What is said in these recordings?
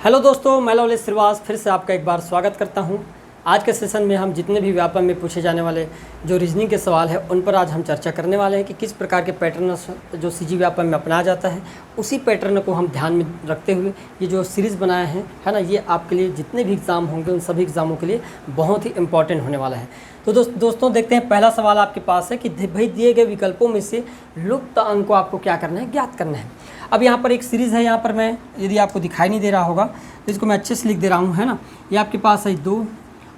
Hello दोस्तों, मैं लवलेश श्रीवास फिर से आपका एक बार स्वागत करता हूं। आज के सेशन में हम जितने भी व्यापक में पूछे जाने वाले जो रीजनिंग के सवाल हैं उन पर आज हम चर्चा करने वाले हैं कि किस प्रकार के पैटर्न जो सीजी व्यापक में अपनाया जाता है, उसी पैटर्न को हम ध्यान में रखते हुए ये जो सीरीज़ बनाया है ना, ये आपके लिए जितने भी एग्ज़ाम होंगे उन सभी एग्ज़ामों के लिए बहुत ही इंपॉर्टेंट होने वाला है। तो दोस्तों देखते हैं, पहला सवाल आपके पास है कि भाई दिए गए विकल्पों में से लुप्त अंक को आपको क्या करना है, ज्ञात करना है। अब यहाँ पर एक सीरीज़ है, यहाँ पर मैं यदि आपको दिखाई नहीं दे रहा होगा तो इसको मैं अच्छे से लिख दे रहा हूँ, है ना। ये आपके पास है 2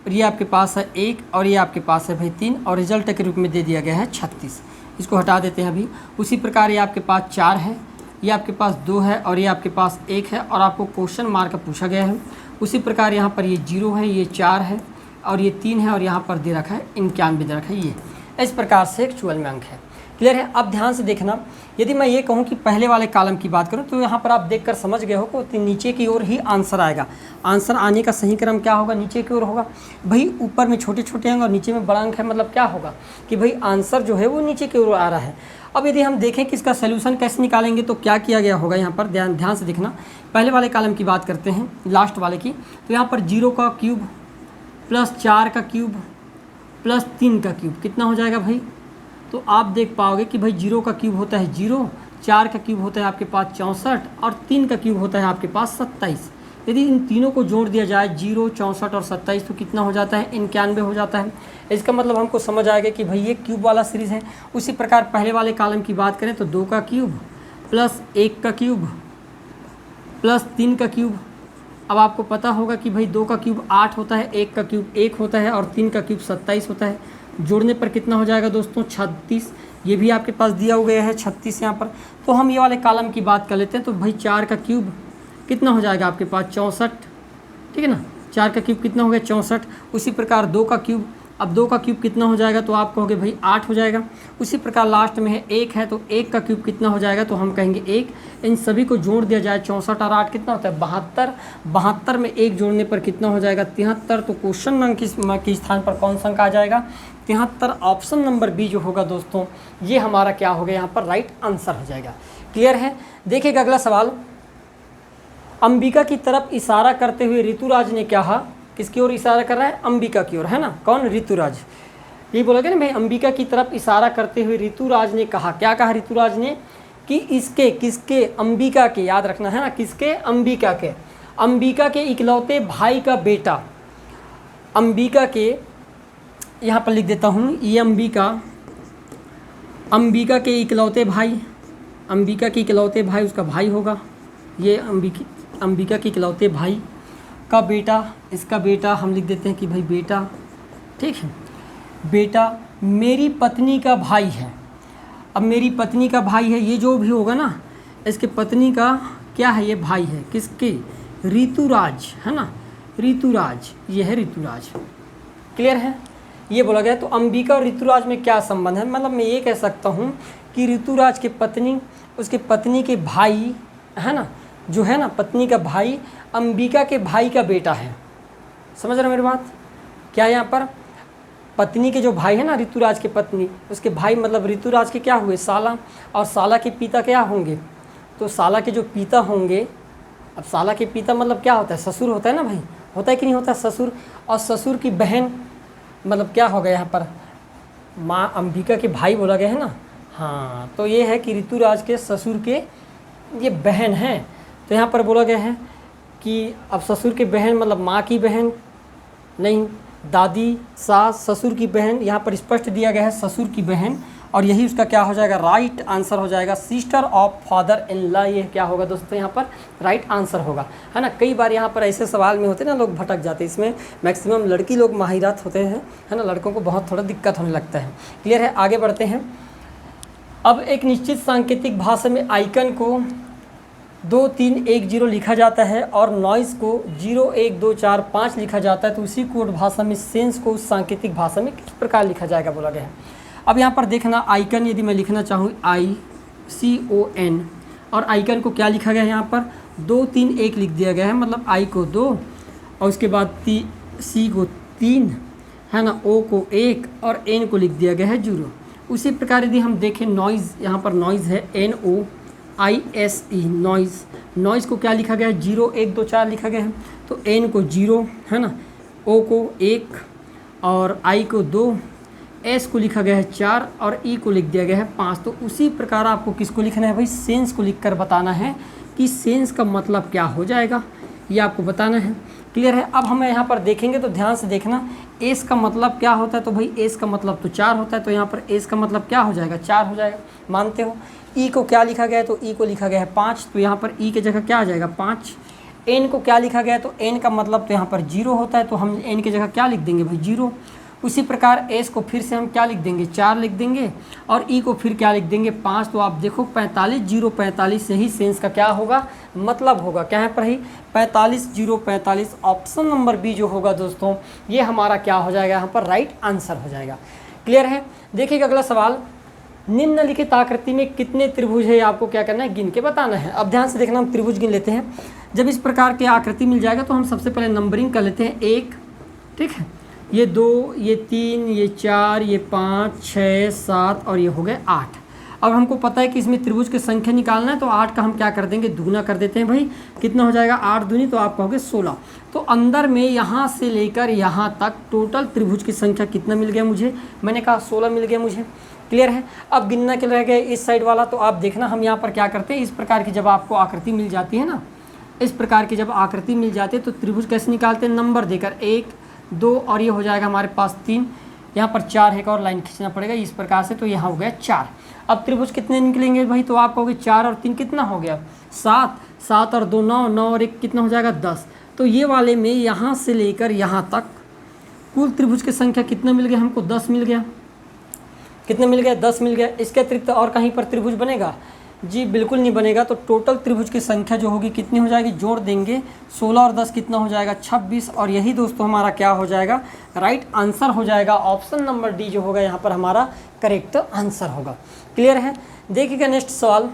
और ये आपके पास है 1 और ये आपके पास है भाई 3 और रिजल्ट के रूप में दे दिया गया है 36। इसको हटा देते हैं अभी। उसी प्रकार ये आपके पास 4 है, ये आपके पास 2 है और ये आपके पास 1 है और आपको क्वेश्चन मार्क पूछा गया है। उसी प्रकार यहाँ पर ये 0 है, ये 4 है और ये 3 है और यहाँ पर दे रखा है 91 दे रखा है। ये इस प्रकार से एक्चुअल में अंक है। क्लियर है। अब ध्यान से देखना, यदि मैं ये कहूँ कि पहले वाले कॉलम की बात करूँ तो यहाँ पर आप देखकर समझ गए हो कि नीचे की ओर ही आंसर आएगा। आंसर आने का सही क्रम क्या होगा, नीचे की ओर होगा। भाई ऊपर में छोटे छोटे अंक और नीचे में बड़ा अंक है, मतलब क्या होगा कि भाई आंसर जो है वो नीचे की ओर आ रहा है। अब यदि हम देखें कि इसका सोल्यूशन कैसे निकालेंगे तो क्या किया गया होगा, यहाँ पर ध्यान से देखना। पहले वाले कॉलम की बात करते हैं, लास्ट वाले की, तो यहाँ पर 0 का क्यूब प्लस 4 का क्यूब प्लस 3 का क्यूब कितना हो जाएगा भाई। तो आप देख पाओगे कि भाई 0 का क्यूब होता है 0, 4 का क्यूब होता है आपके पास 64 और 3 का क्यूब होता है आपके पास 27। यदि इन तीनों को जोड़ दिया जाए 0, 64 और 27 तो कितना हो जाता है, 91 हो जाता है। इसका मतलब हमको समझ आएगा कि भाई ये क्यूब वाला सीरीज़ है। उसी प्रकार पहले वाले कॉलम की बात करें तो 2 का क्यूब प्लस 1 का क्यूब प्लस 3 का क्यूब। अब आपको पता होगा कि भाई 2 का क्यूब 8 होता है, 1 का क्यूब 1 होता है और 3 का क्यूब 27 होता है। जोड़ने पर कितना हो जाएगा दोस्तों, 36। ये भी आपके पास दिया हुआ है 36 यहाँ पर। तो हम ये वाले कॉलम की बात कर लेते हैं। तो भाई 4 का क्यूब कितना हो जाएगा आपके पास 64, ठीक है ना। 4 का क्यूब कितना हो गया 64। उसी प्रकार 2 का क्यूब, अब 2 का क्यूब कितना हो जाएगा तो आप कहोगे भाई 8 हो जाएगा। उसी प्रकार लास्ट में है 1 है तो 1 का क्यूब कितना हो जाएगा तो हम कहेंगे 1। इन सभी को जोड़ दिया जाए 64 और 8 कितना होता है 72। 72 में 1 जोड़ने पर कितना हो जाएगा 73। तो क्वेश्चन अंक के स्थान पर कौन सा अंक आ जाएगा 73। ऑप्शन नंबर बी जो होगा दोस्तों, ये हमारा क्या हो गया यहाँ पर राइट आंसर हो जाएगा। क्लियर है। देखिएगा अगला सवाल, अंबिका की तरफ इशारा करते हुए ऋतुराज ने कहा, किसकी ओर इशारा कर रहा है, अंबिका की ओर, है ना। कौन, ऋतुराज। ये बोला गया ना भाई, अंबिका की तरफ इशारा करते हुए ऋतुराज ने कहा, क्या कहा ऋतुराज ने कि इसके, किसके, अंबिका के, याद रखना है ना, किसके, अंबिका के, अंबिका के इकलौते भाई का बेटा, अंबिका के, यहाँ पर लिख देता हूँ, ये अंबिका के इकलौते भाई, अंबिका के इकलौते भाई, उसका भाई होगा ये अंबिका के इकलौते भाई का बेटा, इसका बेटा हम लिख देते हैं कि भाई बेटा, ठीक है, बेटा मेरी पत्नी का भाई है। अब मेरी पत्नी का भाई है, ये जो भी होगा ना, इसके पत्नी का क्या है, ये भाई है, किसके, ऋतुराज, है ना, ऋतुराज, ये है ऋतुराज। क्लियर है। ये बोला गया। तो अंबिका और ऋतुराज में क्या संबंध है, मतलब मैं ये कह सकता हूँ कि ऋतुराज के पत्नी, उसके पत्नी के भाई, है ना, जो है ना पत्नी का भाई अंबिका के भाई का बेटा है। समझ रहे हो मेरी बात। क्या यहाँ पर पत्नी के जो भाई है ना, ऋतुराज के पत्नी, उसके भाई मतलब ऋतुराज के क्या हुए, साला, और साला के पिता क्या होंगे, तो साला के जो पिता होंगे, अब साला के पिता मतलब क्या होता है, ससुर होता है ना भाई, होता है कि नहीं होता ससुर। और ससुर की बहन मतलब क्या होगा यहाँ पर, माँ अंबिका के भाई बोला गया है ना। हाँ, तो ये है कि ऋतुराज के ससुर के ये बहन हैं। तो यहाँ पर बोला गया है कि अब ससुर की बहन मतलब माँ की बहन नहीं, दादी, सास, ससुर की बहन, यहाँ पर स्पष्ट दिया गया है ससुर की बहन, और यही उसका क्या हो जाएगा, राइट आंसर हो जाएगा। Sister of father in law, ये क्या होगा दोस्तों, यहाँ पर राइट आंसर होगा, है ना। कई बार यहाँ पर ऐसे सवाल में होते हैं ना, लोग भटक जाते हैं। इसमें मैक्सिमम लड़की लोग माहिरात होते हैं, है ना, लड़कों को बहुत थोड़ा दिक्कत होने लगता है। क्लियर है। आगे बढ़ते हैं। अब एक निश्चित सांकेतिक भाषा में आइकन को 2 3 1 0 लिखा जाता है और नॉइज़ को 0 1 2 4 5 लिखा जाता है। तो उसी कोड भाषा में सेंस को उस सांकेतिक भाषा में किस प्रकार लिखा जाएगा बोला गया है। अब यहाँ पर देखना, आइकन यदि मैं लिखना चाहूँ ICON, और आइकन को क्या लिखा गया है, यहाँ पर 2 3 1 लिख दिया गया है, मतलब I को 2 और उसके बाद C को 3, है ना, O को 1 और N को लिख दिया गया है 0। उसी प्रकार यदि हम देखें नॉइज़, यहाँ पर नॉइज़ है NO, ISE नॉइज़, नॉइज़ को क्या लिखा गया है 0 1 2 4 लिखा गया है, तो N को 0 है ना, O को 1 और I को 2, S को लिखा गया है 4 और E को लिख दिया गया है 5। तो उसी प्रकार आपको किसको लिखना है भाई, सेंस को लिख कर बताना है कि सेंस का मतलब क्या हो जाएगा, ये आपको बताना है। क्लियर है। अब हमें यहाँ पर देखेंगे तो ध्यान से देखना, एस का मतलब क्या होता है, तो भाई एस का मतलब तो 4 होता है, तो यहाँ पर एस का मतलब क्या हो जाएगा 4 हो जाएगा, मानते हो। ई को क्या लिखा गया है, तो ई को लिखा गया है 5, तो यहाँ पर ई की जगह क्या आ जाएगा 5। एन को क्या लिखा गया है, तो एन का मतलब तो यहाँ पर 0 होता है, तो हम एन की जगह क्या लिख देंगे भाई 0। उसी प्रकार एस को फिर से हम क्या लिख देंगे 4 लिख देंगे, और ई को फिर क्या लिख देंगे 5। तो आप देखो 45 0 45 से ही सेंस का क्या होगा मतलब होगा, क्या है पर ही 45 0 45। ऑप्शन नंबर बी जो होगा दोस्तों, ये हमारा क्या हो जाएगा, यहाँ पर राइट आंसर हो जाएगा। क्लियर है। देखिएगा अगला सवाल, निम्नलिखित आकृति में कितने त्रिभुज है, आपको क्या करना है गिन के बताना है। अब ध्यान से देखना, हम त्रिभुज गिन लेते हैं। जब इस प्रकार की आकृति मिल जाएगा तो हम सबसे पहले नंबरिंग कर लेते हैं 1, ठीक है, ये 2, ये 3, ये 4, ये 5 6 7 और ये हो गए 8। अब हमको पता है कि इसमें त्रिभुज की संख्या निकालना है, तो 8 का हम क्या कर देंगे दुगुना कर देते हैं भाई, कितना हो जाएगा 8 दूनी, तो आप कहोगे 16। तो अंदर में यहाँ से लेकर यहाँ तक टोटल त्रिभुज की संख्या कितना मिल गया मुझे, मैंने कहा 16 मिल गया मुझे। क्लियर है। अब गिनना के रह गए इस साइड वाला, तो आप देखना हम यहाँ पर क्या करते हैं, इस प्रकार की जब आपको आकृति मिल जाती है ना, इस प्रकार की जब आकृति मिल जाती है तो त्रिभुज कैसे निकालते हैं, नंबर देकर 1 2 और ये हो जाएगा हमारे पास 3, यहाँ पर 4 है और लाइन खींचना पड़ेगा इस प्रकार से, तो यहाँ हो गया 4। अब त्रिभुज कितने निकलेंगे भाई, तो आप कहोगे 4 और 3 कितना हो गया 7, 7 और 2 9, 9 और 1 कितना हो जाएगा 10। तो ये वाले में यहाँ से लेकर यहाँ तक कुल त्रिभुज की संख्या कितना मिल गया हमको, 10 मिल गया। कितना मिल गया 10 मिल गया। इसके अतिरिक्त और कहीं पर त्रिभुज बनेगा जी, बिल्कुल नहीं बनेगा। तो टोटल त्रिभुज की संख्या जो होगी कितनी हो जाएगी, जोड़ देंगे 16 और 10 कितना हो जाएगा 26, और यही दोस्तों हमारा क्या हो जाएगा राइट आंसर हो जाएगा। ऑप्शन नंबर डी जो होगा यहाँ पर हमारा करेक्ट आंसर होगा। क्लियर है। देखिएगा नेक्स्ट सवाल,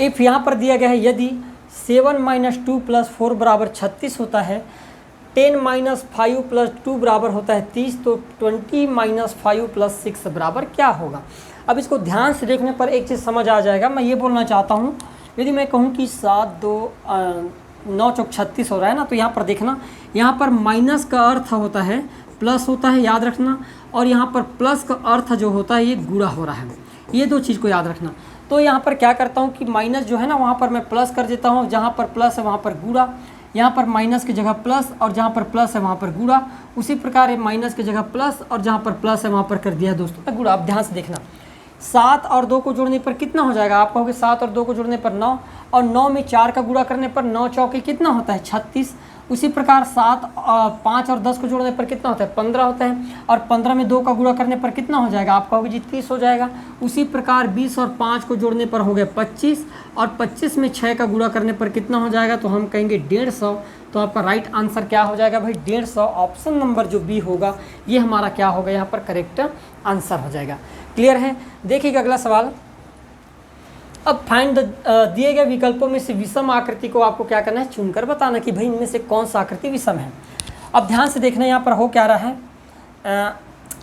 इफ़ यहाँ पर दिया गया है यदि 7 - 2 + 4 बराबर 36 होता है, 10 - 5 + 2 बराबर होता है 30, तो 20 - 5 + 6 बराबर क्या होगा। अब इसको ध्यान से देखने पर एक चीज़ समझ आ जाएगा। मैं ये बोलना चाहता हूँ, यदि मैं कहूँ कि 7 2 9 चौक 36 हो रहा है ना, तो यहाँ पर देखना, यहाँ पर माइनस का अर्थ होता है प्लस होता है, याद रखना, और यहाँ पर प्लस का अर्थ जो होता है ये गुणा हो रहा है, ये दो चीज़ को याद रखना। तो यहाँ पर क्या करता हूँ कि माइनस जो है ना वहाँ पर मैं प्लस कर देता हूँ, जहाँ पर प्लस है वहाँ पर गुणा, यहाँ पर माइनस की जगह प्लस और जहाँ पर प्लस है वहाँ पर गुणा। उसी प्रकार माइनस की जगह प्लस और जहाँ पर प्लस है वहाँ पर कर दिया दोस्तों गुणा। अब ध्यान से देखना, 7 और 2 को जोड़ने पर कितना हो जाएगा, आप कहोगे 7 और 2 को जोड़ने पर 9, और 9 में 4 का गुणा करने पर 9 चौके कितना होता है 36। उसी प्रकार 5 और 10 को जोड़ने पर कितना होता है 15 होता है, और 15 में 2 का गुणा करने पर कितना हो जाएगा, आप कहोगे जी 30 हो जाएगा। उसी प्रकार 20 और 5 को जोड़ने पर हो गया 25, और 25 में 6 का गुणा करने पर कितना हो जाएगा, तो हम कहेंगे 150। तो आपका राइट आंसर क्या हो जाएगा भाई 150। ऑप्शन नंबर जो बी होगा ये हमारा क्या होगा यहाँ पर करेक्ट आंसर हो जाएगा। क्लियर है। देखिएगा अगला सवाल, अब फाइंड दिए गए विकल्पों में से विषम आकृति को आपको क्या करना है चुनकर बताना कि भाई इनमें से कौन सा आकृति विषम है। अब ध्यान से देखना यहाँ पर हो क्या रहा है,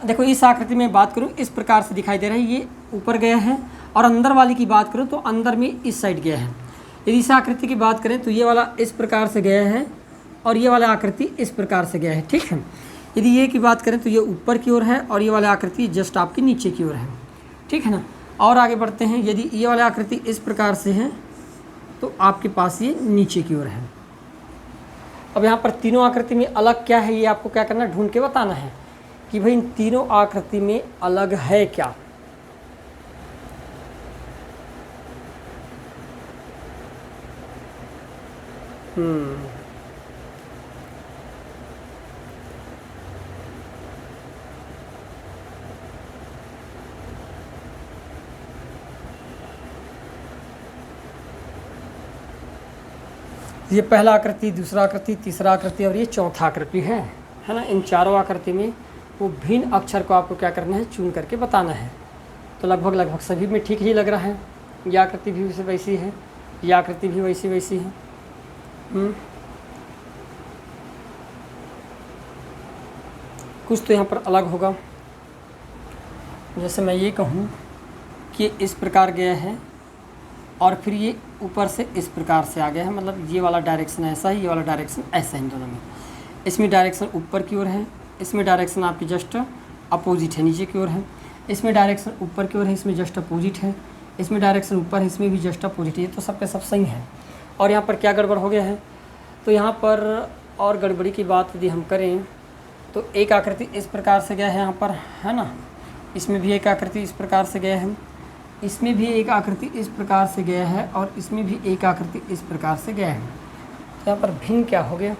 देखो इस आकृति में बात करूँ इस प्रकार से दिखाई दे रहा है, ये ऊपर गया है, और अंदर वाली की बात करूँ तो अंदर में इस साइड गया है। यदि इस आकृति की बात करें तो ये वाला इस प्रकार से गया है और ये वाला आकृति इस प्रकार से गया है, ठीक है। यदि ये की बात करें तो ये ऊपर की ओर है और ये वाली आकृति जस्ट आपकी नीचे की ओर है, ठीक है ना। और आगे बढ़ते हैं, यदि ये वाली आकृति इस प्रकार से है तो आपके पास ये नीचे की ओर है। अब यहाँ पर तीनों आकृति में अलग क्या है ये आपको क्या करना है ढूंढ के बताना है कि भाई इन तीनों आकृति में अलग है क्या। ये पहला आकृति, दूसरा आकृति, तीसरा आकृति और ये चौथा आकृति है ना। इन चारों आकृति में वो भिन्न अक्षर को आपको क्या करना है चुन करके बताना है। तो लगभग सभी में ठीक ही लग रहा है। ये आकृति भी वैसी है, ये आकृति भी वैसी है। कुछ तो यहाँ पर अलग होगा। जैसे मैं ये कहूँ कि इस प्रकार गया है और फिर ये ऊपर से इस प्रकार से आ गया है, मतलब ये वाला डायरेक्शन ऐसा है, ये वाला डायरेक्शन ऐसा है इन दोनों में। इसमें डायरेक्शन ऊपर की ओर है, इसमें डायरेक्शन आपकी जस्ट अपोजिट है, नीचे की ओर है। इसमें डायरेक्शन ऊपर की ओर है, इसमें जस्ट अपोजिट है। इसमें डायरेक्शन ऊपर है, इसमें भी जस्ट अपोजिट है। ये तो सब पे सब सही है। और यहाँ पर क्या गड़बड़ हो गया है, तो यहाँ पर और गड़बड़ी की बात यदि हम करें तो एक आकृति इस प्रकार से गया है यहाँ पर, है ना। इसमें भी एक आकृति इस प्रकार से गया है, इसमें भी एक आकृति इस प्रकार से गया है, और इसमें भी एक आकृति इस प्रकार से गया है। तो यहाँ पर भिन्न क्या हो गया,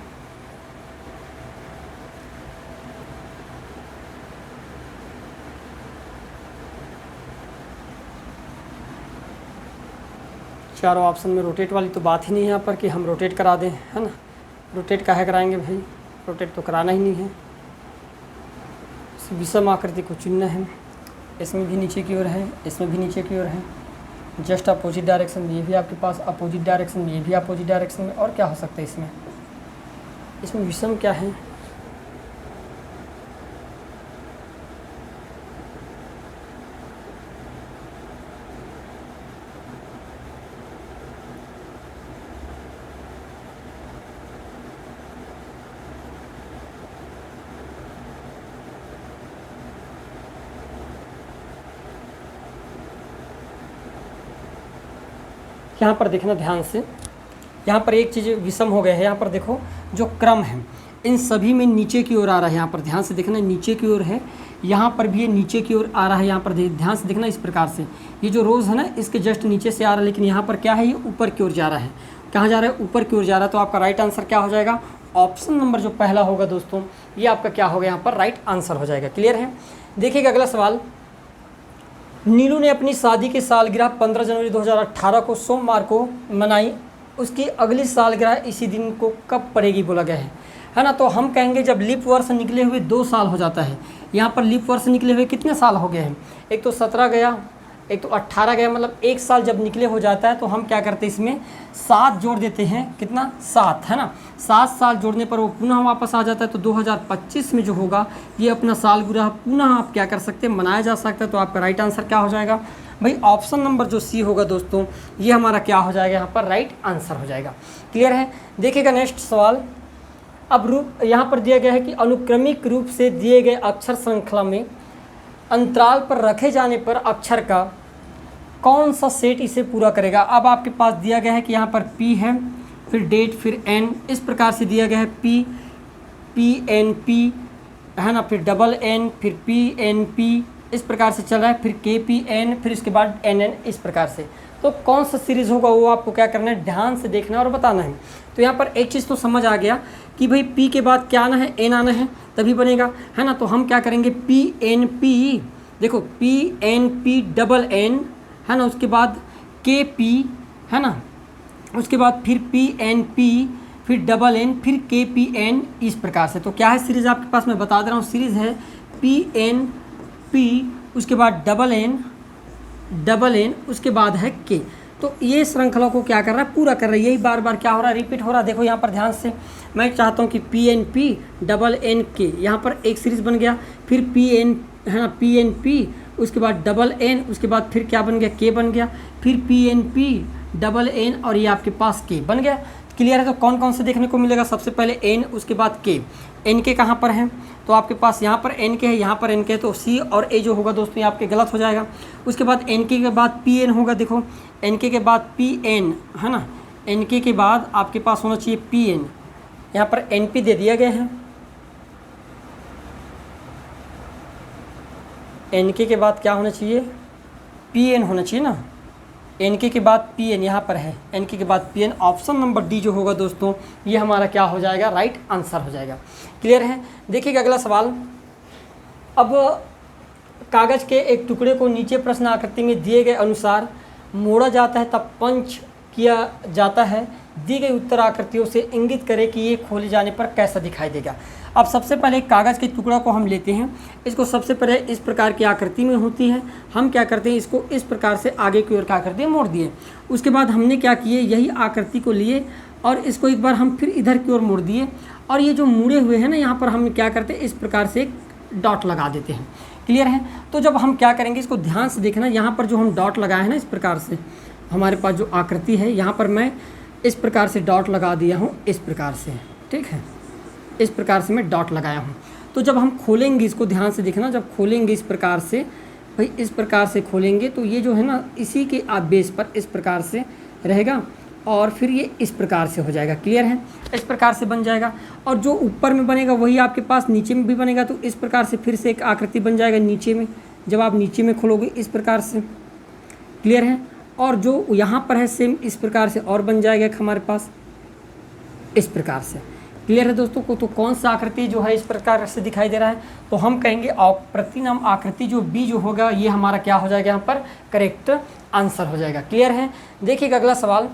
चारों ऑप्शन में रोटेट वाली तो बात ही नहीं है यहाँ पर कि हम रोटेट करा दें, है ना। रोटेट काहे कराएंगे भाई, रोटेट तो कराना ही नहीं है। विषम आकृति को चुनना है। इसमें भी नीचे की ओर है, इसमें भी नीचे की ओर है, जस्ट अपोजिट डायरेक्शन में, ये भी आपके पास अपोजिट डायरेक्शन में, ये भी अपोजिट डायरेक्शन में। और क्या हो सकता है इसमें, इसमें विषम क्या है, यहाँ पर देखना ध्यान से। यहाँ पर एक चीज़ विषम हो गया है, यहाँ पर देखो जो क्रम है इन सभी में नीचे की ओर आ रहा है। यहाँ पर ध्यान से देखना, नीचे की ओर है, यहाँ पर भी ये नीचे की ओर आ रहा है। यहाँ पर ध्यान से देखना, इस प्रकार से ये जो रोज़ है ना इसके जस्ट नीचे से आ रहा है, लेकिन यहाँ पर क्या है, ये ऊपर की ओर जा रहा है। कहाँ जा रहा है, ऊपर की ओर जा रहा है। तो आपका राइट आंसर क्या हो जाएगा, ऑप्शन नंबर जो पहला होगा दोस्तों, ये आपका क्या होगा, यहाँ पर राइट आंसर हो जाएगा। क्लियर है। देखिएगा अगला सवाल। नीलू ने अपनी शादी की सालगिरह 15 जनवरी 2018 को सोमवार को मनाई। उसकी अगली सालगिरह इसी दिन को कब पड़ेगी बोला गया है ना। तो हम कहेंगे जब लीप वर्ष निकले हुए 2 साल हो जाता है। यहाँ पर लीप वर्ष निकले हुए कितने साल हो गए हैं, एक तो 17 गया, एक तो 18 गया, मतलब एक साल जब निकले हो जाता है तो हम क्या करते हैं, इसमें 7 जोड़ देते हैं। कितना, 7, है ना। 7 साल जोड़ने पर वो पुनः वापस आ जाता है। तो 2025 में जो होगा ये अपना सालगिरह पुनः आप क्या कर सकते हैं, मनाया जा सकता है। तो आपका राइट आंसर क्या हो जाएगा भाई, ऑप्शन नंबर जो सी होगा दोस्तों, ये हमारा क्या हो जाएगा, यहाँ पर राइट आंसर हो जाएगा। क्लियर है। देखिएगा नेक्स्ट सवाल। अब रूप यहाँ पर दिया गया है कि अनुक्रमिक रूप से दिए गए अक्षर श्रृंखला में अंतराल पर रखे जाने पर अक्षर का कौन सा सेट इसे पूरा करेगा। अब आपके पास दिया गया है कि यहाँ पर P है, फिर डेट, फिर N, इस प्रकार से दिया गया है PNP, है ना, फिर डबल N, फिर PNP, इस प्रकार से चल रहा है, फिर KPN, फिर इसके बाद NN, इस प्रकार से। तो कौन सा सीरीज़ होगा वो आपको क्या करना है, ध्यान से देखना और बताना है। तो यहाँ पर एक चीज़ तो समझ आ गया कि भाई P के बाद क्या आना है, N आना है, तभी बनेगा, है ना। तो हम क्या करेंगे, PNP, देखो PNP डबल N, है ना, उसके बाद KP, है ना, उसके बाद फिर PNP, फिर डबल N, फिर KPN, इस प्रकार से। तो क्या है सीरीज़ आपके पास, मैं बता दे रहा हूँ, सीरीज़ है PNP, उसके बाद डबल N, उसके बाद है K। तो ये श्रृंखला को क्या कर रहा है, पूरा कर रहा है। यही बार बार क्या हो रहा है, रिपीट हो रहा है। देखो यहाँ पर ध्यान से, मैं चाहता हूँ कि PNP डबल N K, यहाँ पर एक सीरीज़ बन गया, फिर PN, है ना, PNP, उसके बाद डबल N, उसके बाद फिर क्या बन गया, K बन गया, फिर PNP डबल N, और ये आपके पास K बन गया। क्लियर है। तो कौन कौन से देखने को मिलेगा, सबसे पहले N, उसके बाद K। N के कहाँ पर है, तो आपके पास यहाँ पर N के है, यहाँ पर N के है, तो C और A जो होगा दोस्तों ये आपके गलत हो जाएगा। उसके बाद N के बाद PN होगा, देखो N के बाद PN, है ना, N के बाद आपके पास होना चाहिए PN, यहाँ पर NP दे दिया गया है। N के बाद क्या होना चाहिए, PN होना चाहिए ना, N के बाद PN यहाँ पर है, N के बाद PN। ऑप्शन नंबर डी जो होगा दोस्तों, ये हमारा क्या हो जाएगा, राइट आंसर हो जाएगा। क्लियर है। देखिएगा अगला सवाल। अब कागज़ के एक टुकड़े को नीचे प्रश्न आकृति में दिए गए अनुसार मोड़ा जाता है, तब पंच किया जाता है। दी गई उत्तर आकृतियों से इंगित करें कि ये खोले जाने पर कैसा दिखाई देगा। अब सबसे पहले कागज़ के टुकड़ा को हम लेते हैं, इसको सबसे पहले इस प्रकार की आकृति में होती है। हम क्या करते हैं, इसको इस प्रकार से आगे की ओर क्या कर दिए, मोड़ दिए। उसके बाद हमने क्या किए, यही आकृति को लिए और इसको एक बार हम फिर इधर की ओर मोड़ दिए, और ये जो मुड़े हुए हैं ना, यहाँ पर हम क्या करते हैं, इस प्रकार से एक डॉट लगा देते हैं। क्लियर है। तो जब हम क्या करेंगे, इसको ध्यान से देखना, यहाँ पर जो हम डॉट लगाए हैं ना इस प्रकार से, हमारे पास जो आकृति है यहाँ पर मैं इस प्रकार से डॉट लगा दिया हूँ, इस प्रकार से, ठीक है, इस प्रकार से मैं डॉट लगाया हूँ। तो जब हम खोलेंगे इसको, ध्यान से देखना, जब खोलेंगे इस प्रकार से, भाई इस प्रकार से खोलेंगे तो ये जो है ना इसी के आप बेस पर इस प्रकार से रहेगा और फिर ये इस प्रकार से हो जाएगा। क्लियर है? इस प्रकार से बन जाएगा और जो ऊपर में बनेगा वही आपके पास नीचे में भी बनेगा। तो इस प्रकार से फिर से एक आकृति बन जाएगा नीचे में, जब आप नीचे में खोलोगे इस प्रकार से। क्लियर है? और जो यहाँ पर है सेम इस प्रकार से और बन जाएगा हमारे पास इस प्रकार से। क्लियर है दोस्तों को? तो कौन सा आकृति जो है इस प्रकार से दिखाई दे रहा है, तो हम कहेंगे प्रतिनाम आकृति जो बी जो होगा ये हमारा क्या हो जाएगा, यहाँ पर करेक्ट आंसर हो जाएगा। क्लियर है? देखिएगा अगला सवाल।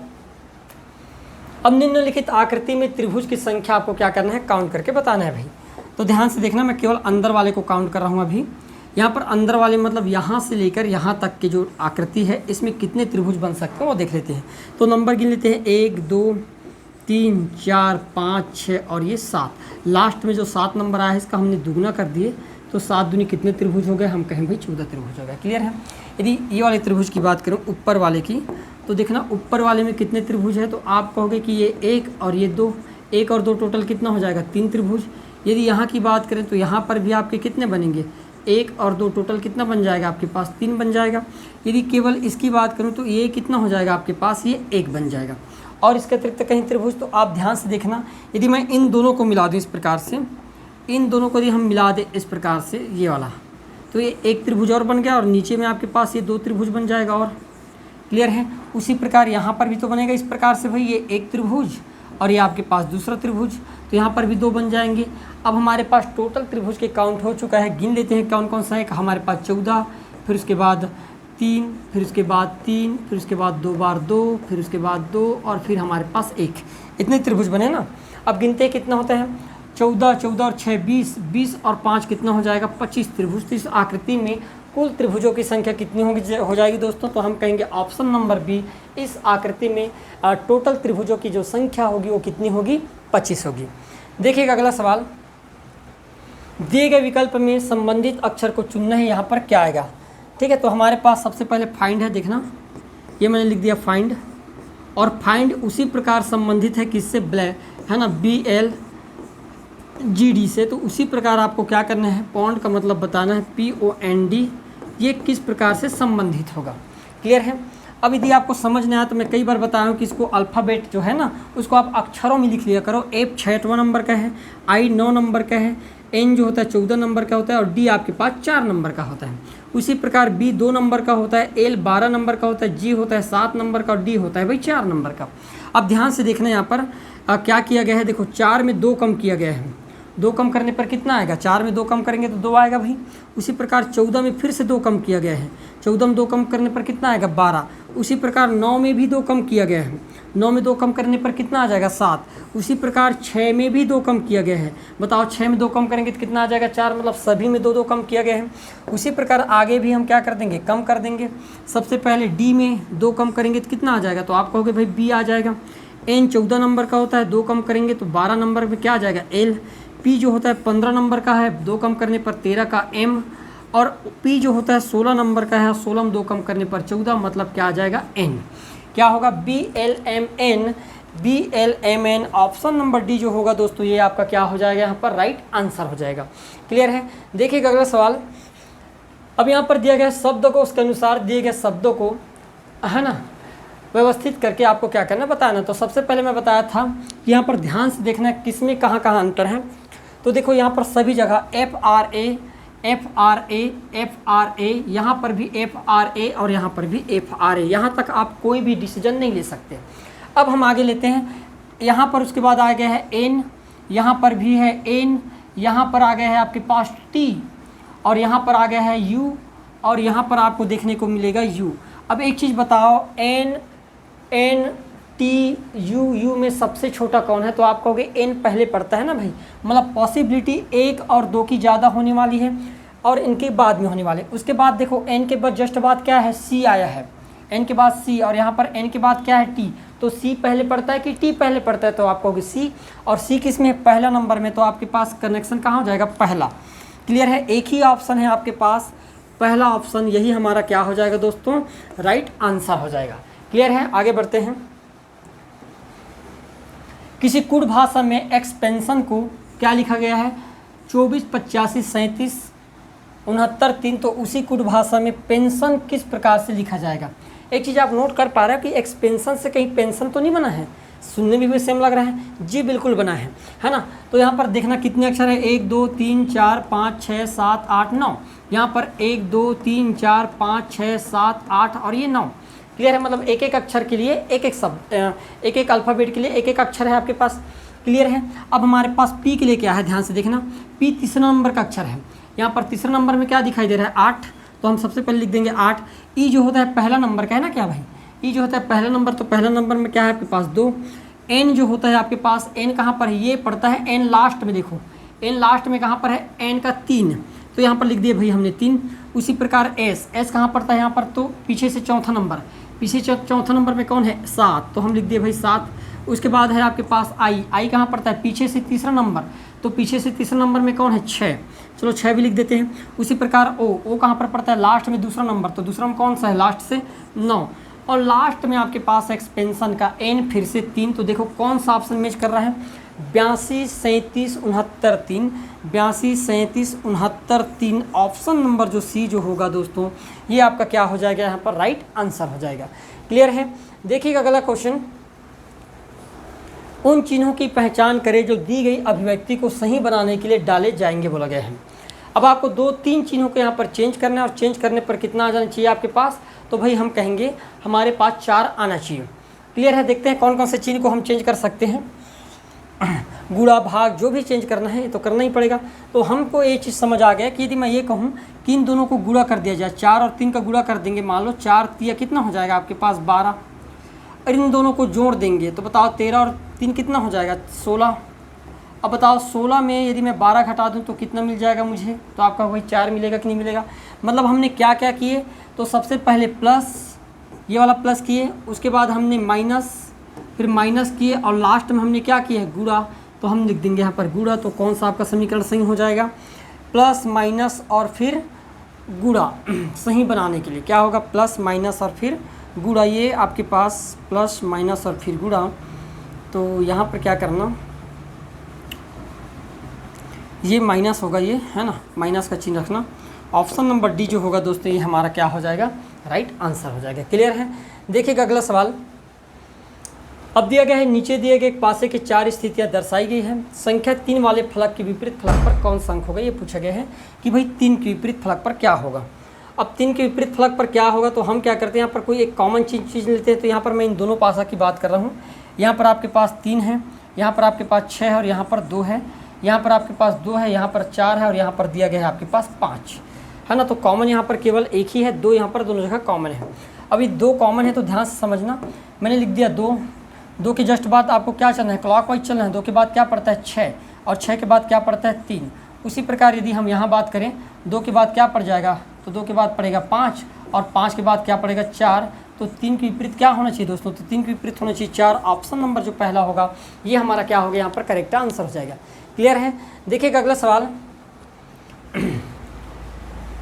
अब निम्नलिखित आकृति में त्रिभुज की संख्या आपको क्या करना है, काउंट करके बताना है भाई। तो ध्यान से देखना, मैं केवल अंदर वाले को काउंट कर रहा हूँ अभी। यहाँ पर अंदर वाले मतलब यहाँ से लेकर यहाँ तक की जो आकृति है इसमें कितने त्रिभुज बन सकते हैं वो देख लेते हैं। तो नंबर गिन लेते हैं, 1 2 3 4 5 6 और ये 7। लास्ट में जो 7 नंबर आया है इसका हमने दुगना कर दिए, तो 7 दूनी कितने त्रिभुज हो गए, हम कहें भाई 14 त्रिभुज हो गए। क्लियर है? यदि ये वाले त्रिभुज की बात करूँ ऊपर वाले की, तो देखना ऊपर वाले में कितने त्रिभुज है, तो आप कहोगे कि ये 1 और ये 2, 1 और 2 टोटल कितना हो जाएगा, 3 त्रिभुज। यदि यहाँ की बात करें तो यहाँ पर भी आपके कितने बनेंगे, 1 और 2 टोटल कितना बन जाएगा आपके पास, 3 बन जाएगा। यदि केवल इसकी बात करूँ तो ये कितना हो जाएगा आपके पास, ये 1 बन जाएगा। और इसके अतिरिक्त कहीं त्रिभुज, तो आप ध्यान से देखना, यदि मैं इन दोनों को मिला दूँ इस प्रकार से, इन दोनों को यदि हम मिला दें इस प्रकार से ये वाला, तो ये 1 त्रिभुज और बन गया और नीचे में आपके पास ये 2 त्रिभुज बन जाएगा। और क्लियर है? उसी प्रकार यहाँ पर भी तो बनेगा इस प्रकार से, भाई ये 1 त्रिभुज और ये आपके पास दूसरा त्रिभुज, तो यहाँ पर भी 2 बन जाएंगे। अब हमारे पास टोटल त्रिभुज के काउंट हो चुका है, गिन लेते हैं कौन कौन सा है। हमारे पास 14, फिर उसके बाद 3, फिर उसके बाद 3, फिर उसके बाद 2 बार 2, फिर उसके बाद 2 और फिर हमारे पास 1। इतने त्रिभुज बने ना। अब गिनते कितना होता है, 14, 14 और 6 20, 20 और 5 कितना हो जाएगा, 25 त्रिभुज। तो इस आकृति में कुल त्रिभुजों की संख्या कितनी हो जाएगी दोस्तों, तो हम कहेंगे ऑप्शन नंबर बी, इस आकृति में टोटल त्रिभुजों की जो संख्या होगी वो कितनी होगी, 25 होगी। देखिएगा अगला सवाल, दिए गए विकल्प में संबंधित अक्षर को चुनना है, यहाँ पर क्या आएगा। ठीक है, तो हमारे पास सबसे पहले फाइंड है, देखना ये मैंने लिख दिया फाइंड, और फाइंड उसी प्रकार संबंधित है किससे, है ना, BLGD से। तो उसी प्रकार आपको क्या करना है, पॉन्ड का मतलब बताना है, POND, ये किस प्रकार से संबंधित होगा। क्लियर है? अब यदि आपको समझ नहीं आया तो मैं कई बार बताया हूँ कि इसको अल्फ़ाबेट जो है ना उसको आप अक्षरों में लिख लिया करो। F 6वां नंबर का है, I 9 नंबर का है, N जो होता है 14 नंबर का होता है और D आपके पास 4 नंबर का होता है। उसी प्रकार B 2 नंबर का होता है, L 12 नंबर का होता है, G होता है 7 नंबर का और D होता है भाई 4 नंबर का। अब ध्यान से देखना यहाँ पर क्या किया गया है, देखो 4 में 2 कम किया गया है, 2 कम करने पर कितना आएगा, 4 में 2 कम करेंगे तो 2 आएगा भाई। उसी प्रकार 14 में फिर से 2 कम किया गया है, 14 में 2 कम करने पर कितना आएगा, 12। उसी प्रकार 9 में भी 2 कम किया गया है, 9 में 2 कम करने पर कितना आ जाएगा, 7। उसी प्रकार 6 में भी 2 कम किया गया है, बताओ 6 में 2 कम करेंगे तो कितना आ जाएगा, 4। मतलब सभी में 2 2 कम किया गया है। उसी प्रकार आगे भी हम क्या कर देंगे, कम कर देंगे। सबसे पहले D में 2 कम करेंगे तो कितना आ जाएगा, तो आप कहोगे भाई B आ जाएगा। N 14 नंबर का होता है, 2 कम करेंगे तो 12 नंबर में क्या आ जाएगा, L। P जो होता है 15 नंबर का है, 2 कम करने पर 13 का M, और P जो होता है 16 नंबर का है, 16 में 2 कम करने पर 14, मतलब क्या आ जाएगा, N। क्या होगा, BLMN, BLMN। Option number D जो होगा दोस्तों ये आपका क्या हो जाएगा, यहाँ पर राइट आंसर हो जाएगा। क्लियर है? देखिएगा अगला सवाल। अब यहाँ पर दिया गया शब्द को, उसके अनुसार दिए गए शब्दों को, है ना, व्यवस्थित करके आपको क्या करना बताना। तो सबसे पहले मैं बताया था कि यहाँ पर ध्यान से देखना है किसमें कहाँ कहाँ अंतर है। तो देखो यहाँ पर सभी जगह FRA, FRA, FRA, यहाँ पर भी FRA और यहाँ पर भी FRA, यहाँ तक आप कोई भी डिसीजन नहीं ले सकते। अब हम आगे लेते हैं, यहाँ पर उसके बाद आ गया है N, यहाँ पर भी है N, यहाँ पर आ गया है आपके पास T, और यहाँ पर आ गया है U, और यहाँ पर आपको देखने को मिलेगा U। अब एक चीज़ बताओ, N T U में सबसे छोटा कौन है, तो आप कहोगे N पहले पड़ता है ना भाई, मतलब पॉसिबिलिटी 1 और 2 की ज़्यादा होने वाली है और इनके बाद में होने वाले। उसके बाद देखो N के बाद जस्ट बाद क्या है, C आया है, N के बाद C, और यहाँ पर N के बाद क्या है, T। तो C पहले पड़ता है कि T पहले पड़ता है, तो आप कहोगे C, और C किस में है, पहला नंबर में, तो आपके पास कनेक्शन कहाँ हो जाएगा, पहला। क्लियर है? एक ही ऑप्शन है आपके पास, पहला ऑप्शन, यही हमारा क्या हो जाएगा दोस्तों, राइट आंसर हो जाएगा। क्लियर है, आगे बढ़ते हैं। किसी कुट भाषा में एक्सपेंशन को क्या लिखा गया है 24, 85, 37, 69, 3। तो उसी कुट भाषा में पेंशन किस प्रकार से लिखा जाएगा। एक चीज़ आप नोट कर पा रहे हो कि एक्सपेंशन से कहीं पेंशन तो नहीं बना है, सुनने में भी सेम लग रहा है, जी बिल्कुल बना है ना। तो यहाँ पर देखना कितने अक्षर है, 1 2 3 4 5 6 7 8 9। यहाँ पर 1 2 3 4 5 6 7 8 और ये 9। क्लियर है, मतलब एक एक अक्षर के लिए एक एक शब्द, एक एक अल्फ़ाबेट के लिए एक एक अक्षर है आपके पास। क्लियर है। अब हमारे पास पी के लिए क्या है, ध्यान से देखना, पी तीसरा नंबर का अक्षर है। यहाँ पर तीसरा नंबर में क्या दिखाई दे रहा है 8, तो हम सबसे पहले लिख देंगे 8। ई जो होता है पहला नंबर का है ना क्या भाई, ई जो होता है पहला नंबर, तो पहला नंबर में क्या है आपके पास 2। एन जो होता है आपके पास, एन कहाँ पर है, ये पड़ता है एन लास्ट में, देखो एन लास्ट में कहाँ पर है, एन का 3, तो यहाँ पर लिख दिए भाई हमने 3। उसी प्रकार एस, एस कहाँ पड़ता है यहाँ पर, तो पीछे से चौथा नंबर, पीछे चौथा नंबर में कौन है 7, तो हम लिख दिए भाई 7। उसके बाद है आपके पास आई, आई कहाँ पड़ता है पीछे से तीसरा नंबर, तो पीछे से तीसरा नंबर में कौन है 6, चलो 6 भी लिख देते हैं। उसी प्रकार ओ, ओ कहाँ पर पड़ता है लास्ट में दूसरा नंबर, तो दूसरा में कौन सा है लास्ट से 9। और लास्ट में आपके पास एक्सपेंशन का एन फिर से 3, तो देखो कौन सा ऑप्शन मैच कर रहा है 82, 37, 69, 3, 82, 37, 69, 3। ऑप्शन नंबर जो सी जो होगा दोस्तों, ये आपका क्या हो जाएगा यहाँ पर राइट आंसर हो जाएगा। क्लियर है। देखिएगा अगला क्वेश्चन, उन चिन्हों की पहचान करें जो दी गई अभिव्यक्ति को सही बनाने के लिए डाले जाएंगे बोला गया है। अब आपको 2-3 चिन्हों को यहाँ पर चेंज करना है, और चेंज करने पर कितना आ जाना चाहिए आपके पास, तो भाई हम कहेंगे हमारे पास 4 आना चाहिए। क्लियर है। देखते हैं कौन कौन से चिन्ह को हम चेंज कर सकते हैं। गुणा भाग जो भी चेंज करना है तो करना ही पड़ेगा। तो हमको ये चीज़ समझ आ गया कि यदि मैं ये कहूँ कि इन दोनों को गुणा कर दिया जाए, 4 और 3 का गुणा कर देंगे, मान लो 4 3 कितना हो जाएगा आपके पास 12, और इन दोनों को जोड़ देंगे तो बताओ 13 और 3 कितना हो जाएगा 16। अब बताओ 16 में यदि मैं 12 घटा दूं तो कितना मिल जाएगा मुझे, तो आपका वही 4 मिलेगा कि नहीं मिलेगा। मतलब हमने क्या क्या किए, तो सबसे पहले प्लस, ये वाला प्लस किए, उसके बाद हमने माइनस, फिर माइनस किए, और लास्ट में हमने क्या किया है गुणा, तो हम लिख देंगे यहाँ पर गुणा। तो कौन सा आपका समीकरण सही हो जाएगा, प्लस माइनस और फिर गुणा। सही बनाने के लिए क्या होगा, प्लस माइनस और फिर गुणा, ये आपके पास प्लस माइनस और फिर गुणा। तो यहाँ पर क्या करना, ये माइनस होगा, ये है ना, माइनस का चिन्ह रखना। ऑप्शन नंबर डी जो होगा दोस्तों, ये हमारा क्या हो जाएगा राइट आंसर हो जाएगा। क्लियर है। देखिएगा अगला सवाल, अब दिया गया है नीचे दिए गए एक पासे की 4 स्थितियां दर्शाई गई है। संख्या 3 वाले फलक के विपरीत फलक पर कौन सा अंक होगा, ये पूछा गया है कि भाई 3 के विपरीत फलक पर क्या होगा। अब 3 के विपरीत फलक पर क्या होगा, तो हम क्या करते हैं यहाँ पर कोई एक कॉमन चीज़ लेते हैं। तो यहाँ पर मैं इन दोनों पासा की बात कर रहा हूँ। यहाँ पर आपके पास 3 है, यहाँ पर आपके पास 6 है, और यहाँ पर 2 है, यहाँ पर आपके पास 2 है, यहाँ पर 4 है, और यहाँ पर दिया गया है आपके पास 5 है ना। तो कॉमन यहाँ पर केवल एक ही है, 2 यहाँ पर दोनों जगह कॉमन है। अभी 2 कॉमन है तो ध्यान से समझना, मैंने लिख दिया 2, 2 के जस्ट बाद आपको क्या चलना है, क्लॉकवाइज चलना है। 2 के बाद क्या पड़ता है 6, और 6 के बाद क्या पड़ता है 3। उसी प्रकार यदि हम यहाँ बात करें, 2 के बाद क्या पड़ जाएगा, तो 2 के बाद पड़ेगा 5, और 5 के बाद क्या पड़ेगा 4। तो 3 के विपरीत क्या होना चाहिए दोस्तों, तो 3 के विपरीत होना चाहिए 4। ऑप्शन नंबर जो पहला होगा ये हमारा क्या होगा यहाँ पर करेक्ट आंसर हो जाएगा। क्लियर है। देखिएगा अगला सवाल,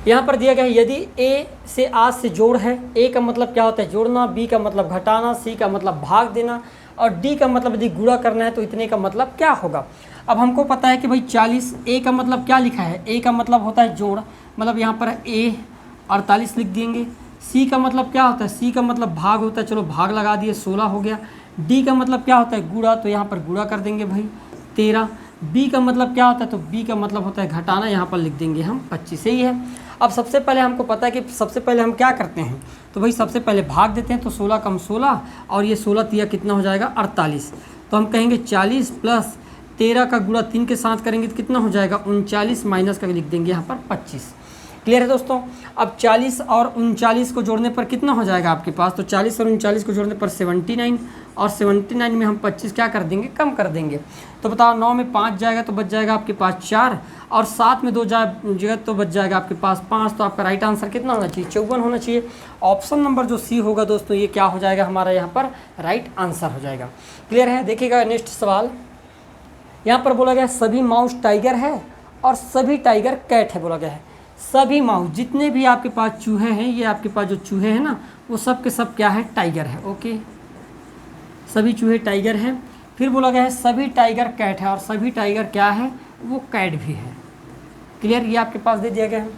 यहाँ पर दिया गया है यदि ए से आज से जोड़ है, ए का मतलब क्या होता है जोड़ना, बी का मतलब घटाना, सी का मतलब भाग देना, और डी का मतलब यदि गुणा करना है तो इतने का मतलब क्या होगा। अब हमको पता है कि भाई 40, ए का मतलब क्या लिखा है, ए का मतलब होता है जोड़, मतलब यहाँ पर ए 48 लिख देंगे। सी का मतलब क्या होता है, सी का मतलब भाग होता है, चलो भाग लगा दिए 16 हो गया। डी का मतलब क्या होता है गुणा, तो यहाँ पर गुणा कर देंगे भाई 13। बी का मतलब क्या होता है, तो बी का मतलब होता है घटाना, यहाँ पर लिख देंगे हम 25। सही है। अब सबसे पहले हमको पता है कि सबसे पहले हम क्या करते हैं, तो भाई सबसे पहले भाग देते हैं। तो 16 कम 16, और ये 16 तिया कितना हो जाएगा 48। तो हम कहेंगे 40 प्लस 13 का गुणा 3 के साथ करेंगे तो कितना हो जाएगा 39, माइनस का लिख देंगे यहाँ पर 25। क्लियर है दोस्तों। अब 40 और 39 को जोड़ने पर कितना हो जाएगा आपके पास, तो 40 और 39 को जोड़ने पर 79, और 79 में हम 25 क्या कर देंगे कम कर देंगे। तो बताओ 9 में 5 जाएगा तो बच जाएगा आपके पास 4, और 7 में 2 जाएगा तो बच जाएगा आपके पास 5। तो आपका राइट आंसर कितना होना चाहिए 54 होना चाहिए। ऑप्शन नंबर जो सी होगा दोस्तों, ये क्या हो जाएगा हमारा यहाँ पर राइट आंसर हो जाएगा। क्लियर है। देखिएगा नेक्स्ट सवाल, यहाँ पर बोला गया सभी माउस टाइगर है और सभी टाइगर कैट है बोला गया है। सभी माउस जितने भी आपके पास चूहे हैं, ये आपके पास जो चूहे हैं ना, वो सब के सब क्या है, टाइगर है। ओके, सभी चूहे टाइगर हैं। फिर बोला गया है सभी टाइगर कैट है, और सभी टाइगर क्या है, वो कैट भी है। क्लियर, ये आपके पास दे दिया गया है।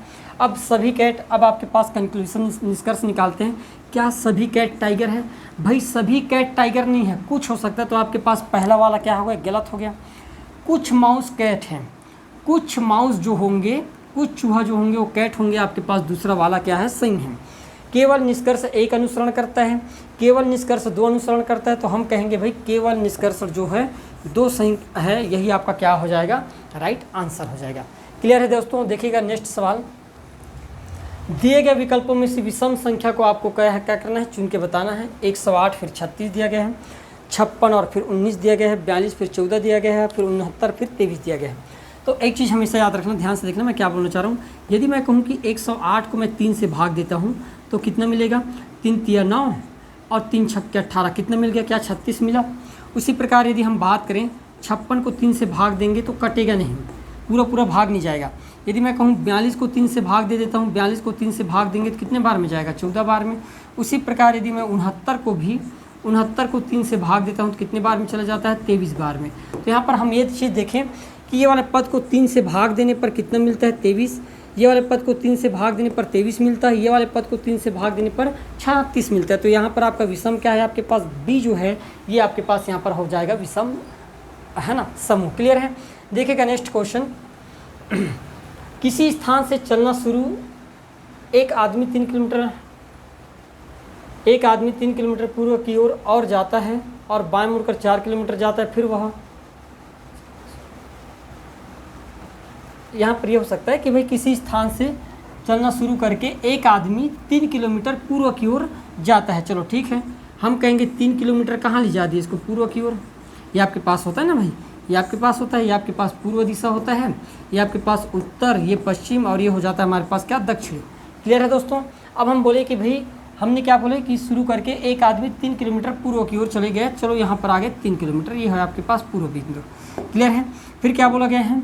अब सभी कैट, अब आपके पास कंक्लूजन निष्कर्ष निकालते हैं, क्या सभी कैट टाइगर है? भाई सभी कैट टाइगर नहीं है, कुछ हो सकता है। तो आपके पास पहला वाला क्या हो गया, गलत हो गया। कुछ माउस कैट हैं, कुछ माउस जो होंगे, कुछ चूहा जो होंगे वो कैट होंगे। आपके पास दूसरा वाला क्या है, सही है। केवल निष्कर्ष एक अनुसरण करता है, केवल निष्कर्ष दो अनुसरण करता है। तो हम कहेंगे भाई केवल निष्कर्ष जो है दो सही है, यही आपका क्या हो जाएगा, राइट आंसर हो जाएगा। क्लियर है दोस्तों? देखिएगा नेक्स्ट सवाल, दिए गए विकल्पों में से विषम संख्या को आपको क्या करना है, चुन के बताना है। 108 फिर 36 दिया गया है, 56 और फिर 19 दिया गया है, 42 फिर 14 दिया गया है, फिर 69 फिर 23 दिया गया है। तो एक चीज़ हमेशा याद रखना, ध्यान से देखना मैं क्या बोलना चाह रहा हूँ। यदि मैं कहूँ कि 108 को मैं 3 से भाग देता हूँ तो कितना मिलेगा, 3 तिया 9 और 3 छक्के 18, कितना मिल गया, क्या 36 मिला। उसी प्रकार यदि हम बात करें 56 को 3 से भाग देंगे तो कटेगा नहीं, पूरा पूरा भाग नहीं जाएगा। यदि मैं कहूँ 42 को 3 से भाग दे देता हूँ, 42 को 3 से भाग देंगे तो कितने बार में जाएगा, 14 बार में। उसी प्रकार यदि मैं 69 को 3 से भाग देता हूँ तो कितने बार में चला जाता है, 23 बार में। तो यहाँ पर हम ये चीज़ देखें कि ये वाले पद को 3 से भाग देने पर कितना मिलता है, 23। ये वाले पद को 3 से भाग देने पर 23 मिलता है, ये वाले पद को 3 से भाग देने पर 36 मिलता है। तो यहाँ पर आपका विषम क्या है, आपके पास बी जो है ये आपके पास यहाँ पर हो जाएगा विषम, है ना, समूह। क्लियर है? देखिएगा नेक्स्ट क्वेश्चन, किसी स्थान से चलना शुरू, एक आदमी 3 किलोमीटर पूर्व की ओर और जाता है और बाएं मुड़कर 4 किलोमीटर जाता है। फिर वह, यहाँ पर यह हो सकता है कि भाई किसी स्थान से चलना शुरू करके एक आदमी 3 किलोमीटर पूर्व की ओर जाता है। चलो ठीक है, हम कहेंगे 3 किलोमीटर कहाँ ले जा दिए इसको, पूर्व की ओर। ये आपके पास होता है ना भाई, ये आपके पास होता है, ये आपके पास पूर्व दिशा होता है, ये आपके पास उत्तर, ये पश्चिम, और ये हो जाता है हमारे पास क्या, दक्षिण। क्लियर है दोस्तों? अब हम बोले कि भाई हमने क्या बोले कि शुरू करके एक आदमी 3 किलोमीटर पूर्व की ओर चले गए। चलो यहाँ पर आ गए 3 किलोमीटर, ये है आपके पास पूर्व बिंदु। क्लियर है? फिर क्या बोला गया है,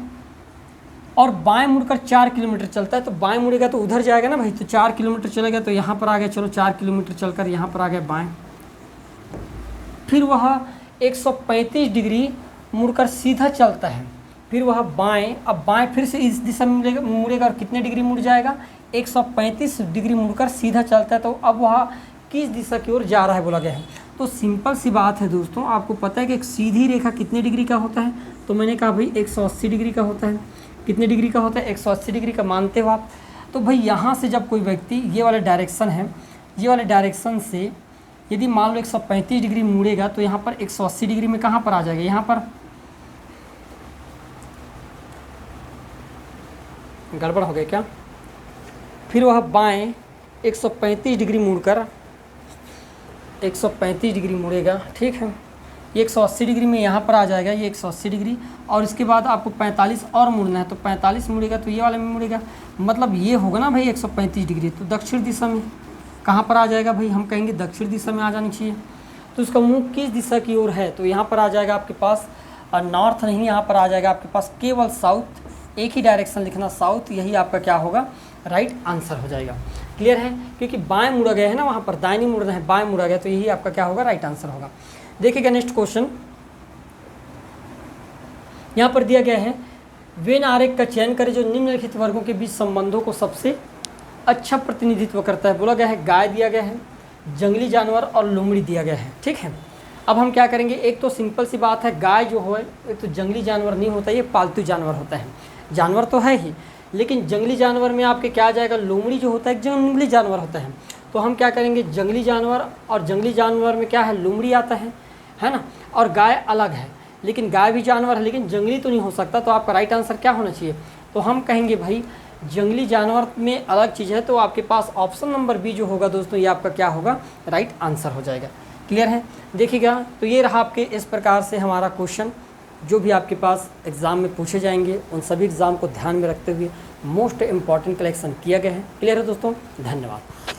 और बाएं मुड़कर 4 किलोमीटर चलता है। तो बाएं मुड़ेगा तो उधर जाएगा ना भाई, तो 4 किलोमीटर चलेगा तो यहाँ पर आ गया, चलो 4 किलोमीटर चलकर यहाँ पर आ गया बाएं। फिर वह 135 डिग्री मुड़कर सीधा चलता है, फिर वह बाएं, अब बाएं फिर से इस दिशा में मुड़ेगा और कितने डिग्री मुड़ जाएगा, 135 डिग्री मुड़कर सीधा चलता है। तो अब वह किस दिशा की ओर जा रहा है बोला गया है। तो सिंपल सी बात है दोस्तों, आपको पता है कि एक सीधी रेखा कितने डिग्री का होता है, तो मैंने कहा भाई 180 डिग्री का होता है। कितने डिग्री का होता है, 180 डिग्री का, मानते हो आप? तो भाई यहाँ से जब कोई व्यक्ति, ये वाला डायरेक्शन है, ये वाले डायरेक्शन से यदि मान लो 135 डिग्री मुड़ेगा तो यहाँ पर 180 डिग्री में कहाँ पर आ जाएगा, यहाँ पर गड़बड़ हो गया क्या। फिर वह बाएं 135 डिग्री मुड़कर 135 डिग्री मुड़ेगा, ठीक है। ये 180 डिग्री में यहाँ पर आ जाएगा, ये 180 डिग्री, और इसके बाद आपको 45 और मुड़ना है, तो 45 मुड़ेगा तो ये वाले में मुड़ेगा, मतलब ये होगा ना भाई 135 डिग्री, तो दक्षिण दिशा में कहाँ पर आ जाएगा भाई, हम कहेंगे दक्षिण दिशा में आ जानी चाहिए। तो इसका मुँह किस दिशा की ओर है, तो यहाँ पर आ जाएगा आपके पास नॉर्थ नहीं, यहाँ पर आ जाएगा आपके पास केवल साउथ। एक ही डायरेक्शन लिखना, साउथ, यही आपका क्या होगा, राइट आंसर हो जाएगा। क्लियर है? क्योंकि बाएं मुड़ा गया है ना, वहाँ पर दाएं नहीं मुड़ना है, बाएं मुड़ा गया, तो यही आपका क्या होगा, राइट आंसर होगा। देखिएगा नेक्स्ट क्वेश्चन, यहाँ पर दिया गया है, वेन आरेख का चयन करें जो निम्नलिखित वर्गों के बीच संबंधों को सबसे अच्छा प्रतिनिधित्व करता है। बोला गया है गाय दिया गया है, जंगली जानवर और लोमड़ी दिया गया है, ठीक है। अब हम क्या करेंगे, एक तो सिंपल सी बात है, गाय जो है एक तो जंगली जानवर नहीं होता, ये पालतू जानवर होता है। जानवर तो है ही, लेकिन जंगली जानवर में आपके क्या आ जाएगा, लोमड़ी जो होता है जंगली जानवर होता है। तो हम क्या करेंगे, जंगली जानवर, और जंगली जानवर में क्या है, लोमड़ी आता है ना, और गाय अलग है, लेकिन गाय भी जानवर है लेकिन जंगली तो नहीं हो सकता। तो आपका राइट आंसर क्या होना चाहिए, तो हम कहेंगे भाई जंगली जानवर में अलग चीज़ है, तो आपके पास ऑप्शन नंबर बी जो होगा दोस्तों, ये आपका क्या होगा, राइट आंसर हो जाएगा। क्लियर है? देखिएगा, तो ये रहा आपके इस प्रकार से हमारा क्वेश्चन जो भी आपके पास एग्ज़ाम में पूछे जाएंगे, उन सभी एग्ज़ाम को ध्यान में रखते हुए मोस्ट इम्पॉर्टेंट कलेक्शन किया गया है। क्लियर है दोस्तों? धन्यवाद।